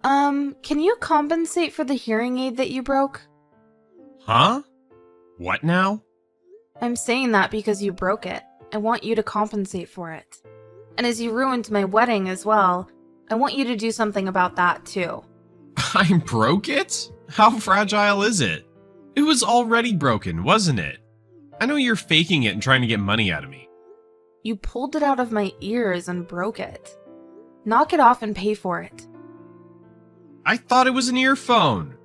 Can you compensate for the hearing aid that you broke? Huh? What now? I'm saying that because you broke it. I want you to compensate for it. And as you ruined my wedding as well, I want you to do something about that too. I broke it? How fragile is it? It was already broken, wasn't it? I know you're faking it and trying to get money out of me. You pulled it out of my ears and broke it. Knock it off and pay for it. I thought it was an earphone.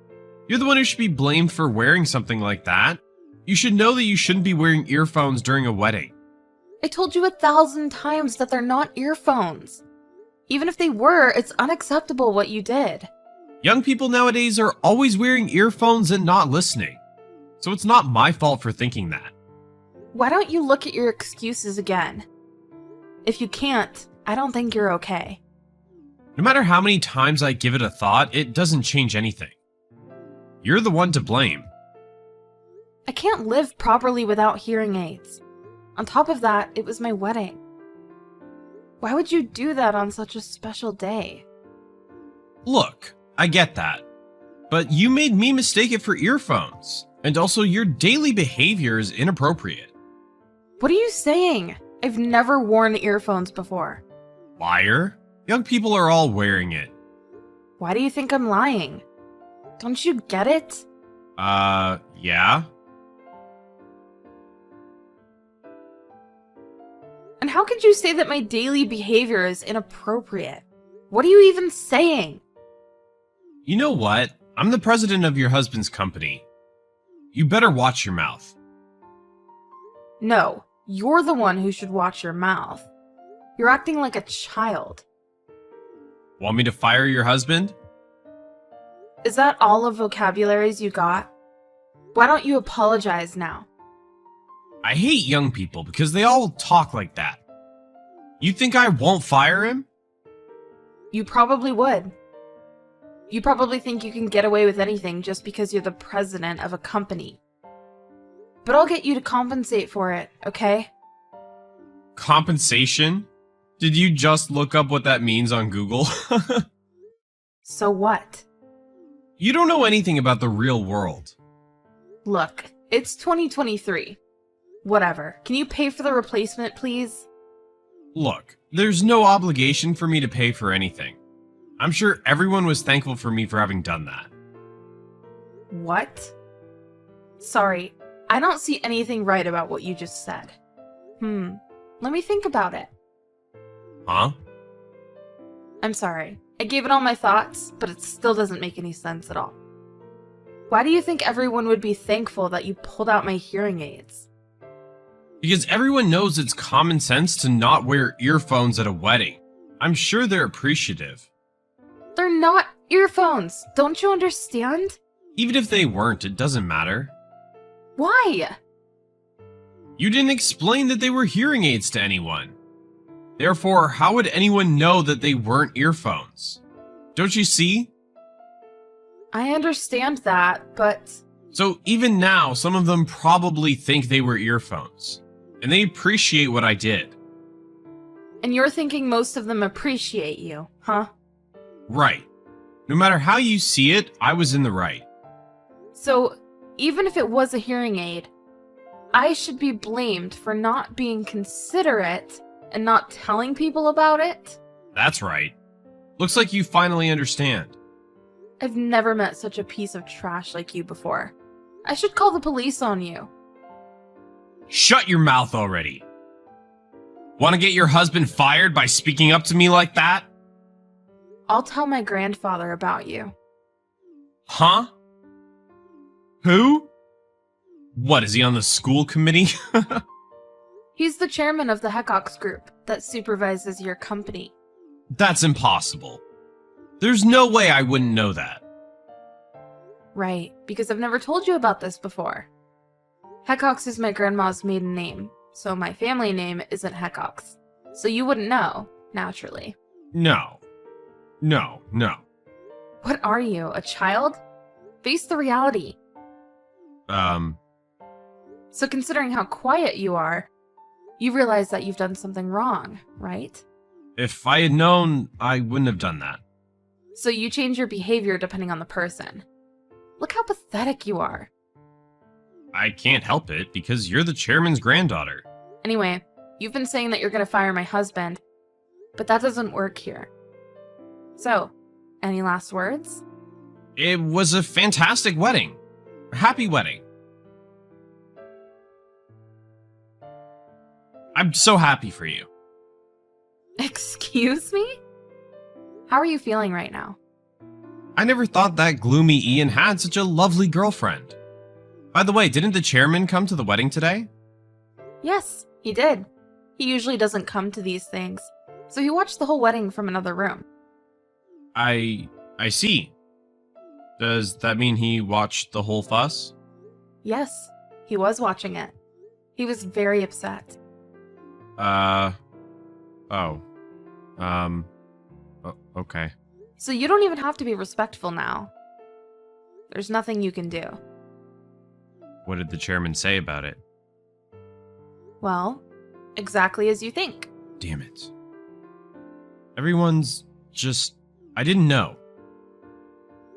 You're the one who should be blamed for wearing something like that. You should know that you shouldn't be wearing earphones during a wedding. I told you 1,000 times that they're not earphones. Even if they were, it's unacceptable what you did. Young people nowadays are always wearing earphones and not listening. So it's not my fault for thinking that. Why don't you look at your excuses again? If you can't, I don't think you're okay. No matter how many times I give it a thought, it doesn't change anything. You're the one to blame. I can't live properly without hearing aids. On top of that, it was my wedding. Why would you do that on such a special day? Look, I get that. But you made me mistake it for earphones. And also, your daily behavior is inappropriate. What are you saying? I've never worn earphones before. Liar. Young people are all wearing it. Why do you think I'm lying? Don't you get it? Yeah? And how could you say that my daily behavior is inappropriate? What are you even saying? You know what? I'm the president of your husband's company. You better watch your mouth. No, you're the one who should watch your mouth. You're acting like a child. Want me to fire your husband? Is that all of vocabularies you got? Why don't you apologize now? I hate young people because they all talk like that. You think I won't fire him? You probably would. You probably think you can get away with anything just because you're the president of a company. But I'll get you to compensate for it, okay? Compensation? Did you just look up what that means on Google? So what? You don't know anything about the real world. Look, it's 2023. Whatever. Can you pay for the replacement, please? Look, there's no obligation for me to pay for anything. I'm sure everyone was thankful for me for having done that. What? Sorry, I don't see anything right about what you just said. Let me think about it. Huh? I'm sorry. I gave it all my thoughts, but it still doesn't make any sense at all. Why do you think everyone would be thankful that you pulled out my hearing aids? Because everyone knows it's common sense to not wear earphones at a wedding. I'm sure they're appreciative. They're not earphones! Don't you understand? Even if they weren't, it doesn't matter. Why? You didn't explain that they were hearing aids to anyone. Therefore, how would anyone know that they weren't earphones? Don't you see? I understand that, but... So even now, some of them probably think they were earphones. And they appreciate what I did. And you're thinking most of them appreciate you, huh? Right. No matter how you see it, I was in the right. So, even if it was a hearing aid, I should be blamed for not being considerate and not telling people about it? That's right. Looks like you finally understand. I've never met such a piece of trash like you before. I should call the police on you. Shut your mouth already. Want to get your husband fired by speaking up to me like that? I'll tell my grandfather about you. Huh? Who? What, is he on the school committee? He's the chairman of the Heckox group that supervises your company. That's impossible. There's no way I wouldn't know that. Right, because I've never told you about this before. Heckox is my grandma's maiden name, so my family name isn't Heckox. So you wouldn't know, naturally. No. No. What are you, a child? Face the reality. So considering how quiet you are, you realize that you've done something wrong, right? If I had known, I wouldn't have done that. So you change your behavior depending on the person. Look how pathetic you are. I can't help it because you're the chairman's granddaughter. Anyway, you've been saying that you're gonna fire my husband, but that doesn't work here. So, any last words? It was a fantastic wedding. Happy wedding. I'm so happy for you. Excuse me? How are you feeling right now? I never thought that gloomy Ian had such a lovely girlfriend. By the way, didn't the chairman come to the wedding today? Yes, he did. He usually doesn't come to these things, so he watched the whole wedding from another room. I see. Does that mean he watched the whole fuss? Yes, he was watching it. He was very upset. Okay. So you don't even have to be respectful now. There's nothing you can do. What did the chairman say about it? Well, exactly as you think. Damn it. Everyone's just... I didn't know.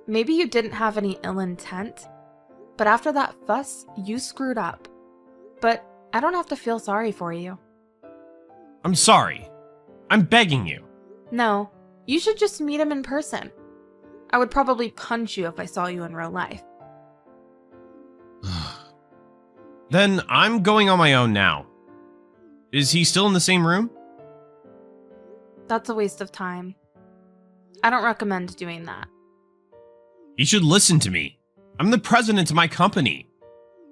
Maybe you didn't have any ill intent, but after that fuss, you screwed up. But I don't have to feel sorry for you. I'm sorry. I'm begging you. No, you should just meet him in person. I would probably punch you if I saw you in real life. Then I'm going on my own now. Is he still in the same room? That's a waste of time. I don't recommend doing that. You should listen to me. I'm the president of my company.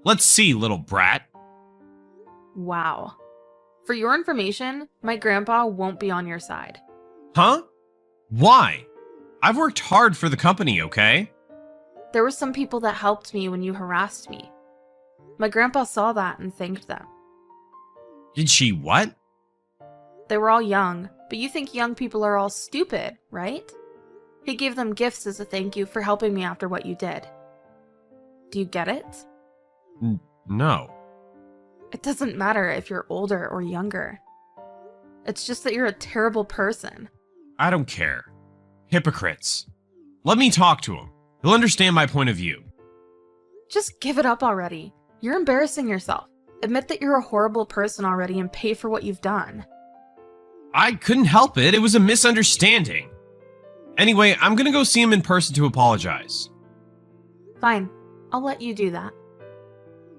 Let's see, little brat. Wow. For your information, my grandpa won't be on your side. Huh? Why? I've worked hard for the company, okay? There were some people that helped me when you harassed me. My grandpa saw that and thanked them. Did she what? They were all young, but you think young people are all stupid, right? He gave them gifts as a thank you for helping me after what you did. Do you get it? No. It doesn't matter if you're older or younger. It's just that you're a terrible person. I don't care. Hypocrites. Let me talk to him. He'll understand my point of view. Just give it up already. You're embarrassing yourself. Admit that you're a horrible person already and pay for what you've done. I couldn't help it. It was a misunderstanding. Anyway, I'm gonna go see him in person to apologize. Fine. I'll let you do that.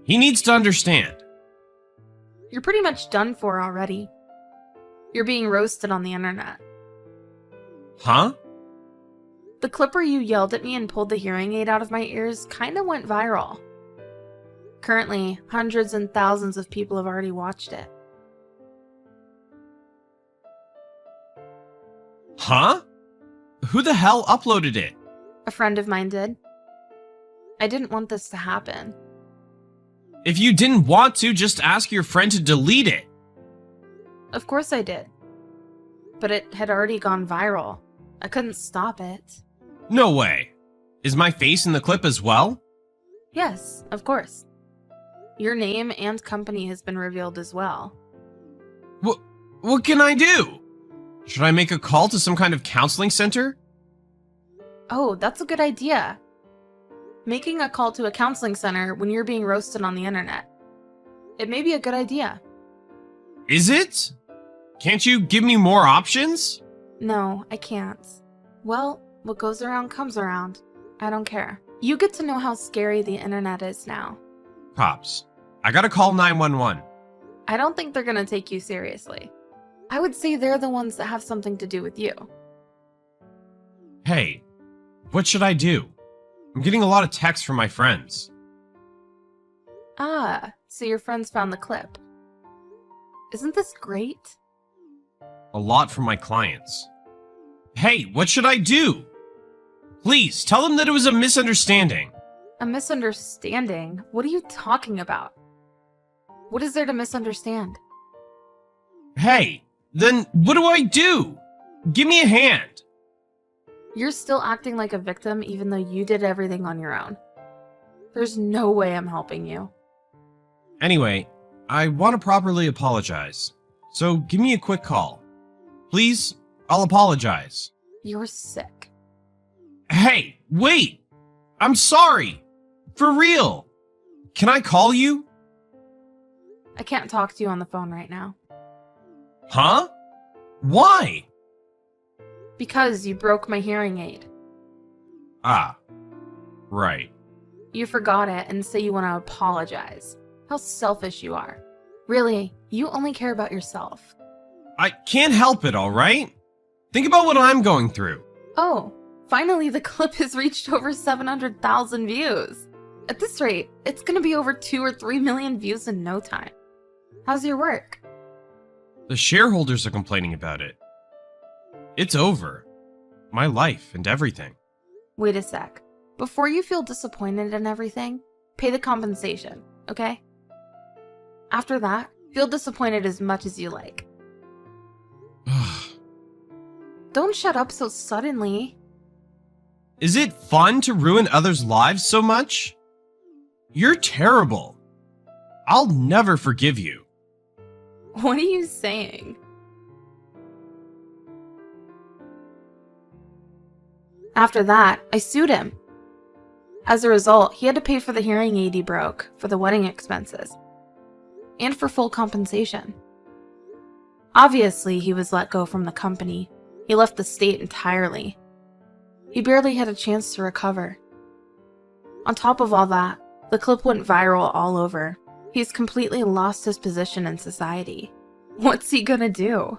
He needs to understand. You're pretty much done for already. You're being roasted on the internet. Huh? The clip where you yelled at me and pulled the hearing aid out of my ears kinda went viral. Currently, hundreds and thousands of people have already watched it. Huh? Who the hell uploaded it? A friend of mine did. I didn't want this to happen. If you didn't want to, just ask your friend to delete it. Of course I did. But it had already gone viral. I couldn't stop it. No way. Is my face in the clip as well? Yes, of course. Your name and company has been revealed as well. What can I do? Should I make a call to some kind of counseling center? Oh, that's a good idea. Making a call to a counseling center when you're being roasted on the internet. It may be a good idea. Is it? Can't you give me more options? No, I can't. Well, what goes around comes around. I don't care. You get to know how scary the internet is now. Pops, I gotta call 911. I don't think they're gonna take you seriously. I would say they're the ones that have something to do with you. Hey, what should I do? I'm getting a lot of texts from my friends. Ah, so your friends found the clip. Isn't this great? A lot from my clients. Hey, what should I do? Please, tell them that it was a misunderstanding. A misunderstanding? What are you talking about? What is there to misunderstand? Hey, then what do I do? Give me a hand. You're still acting like a victim even though you did everything on your own. There's no way I'm helping you. Anyway, I want to properly apologize. So give me a quick call. Please, I'll apologize. You're sick. Hey, wait! I'm sorry! For real! Can I call you? I can't talk to you on the phone right now. Huh? Why? Because you broke my hearing aid. Ah, right. You forgot it and say you want to apologize. How selfish you are. Really, you only care about yourself. I can't help it, alright? Think about what I'm going through. Oh, finally the clip has reached over 700,000 views. At this rate, it's gonna be over 2 or 3 million views in no time. How's your work? The shareholders are complaining about it. It's over. My life and everything. Wait a sec. Before you feel disappointed in everything, pay the compensation, okay? After that, feel disappointed as much as you like. Don't shut up so suddenly. Is it fun to ruin others' lives so much? You're terrible. I'll never forgive you. What are you saying? After that, I sued him. As a result, he had to pay for the hearing aid he broke, for the wedding expenses, and for full compensation. Obviously, he was let go from the company. He left the state entirely. He barely had a chance to recover. On top of all that, the clip went viral all over. He's completely lost his position in society. What's he gonna do?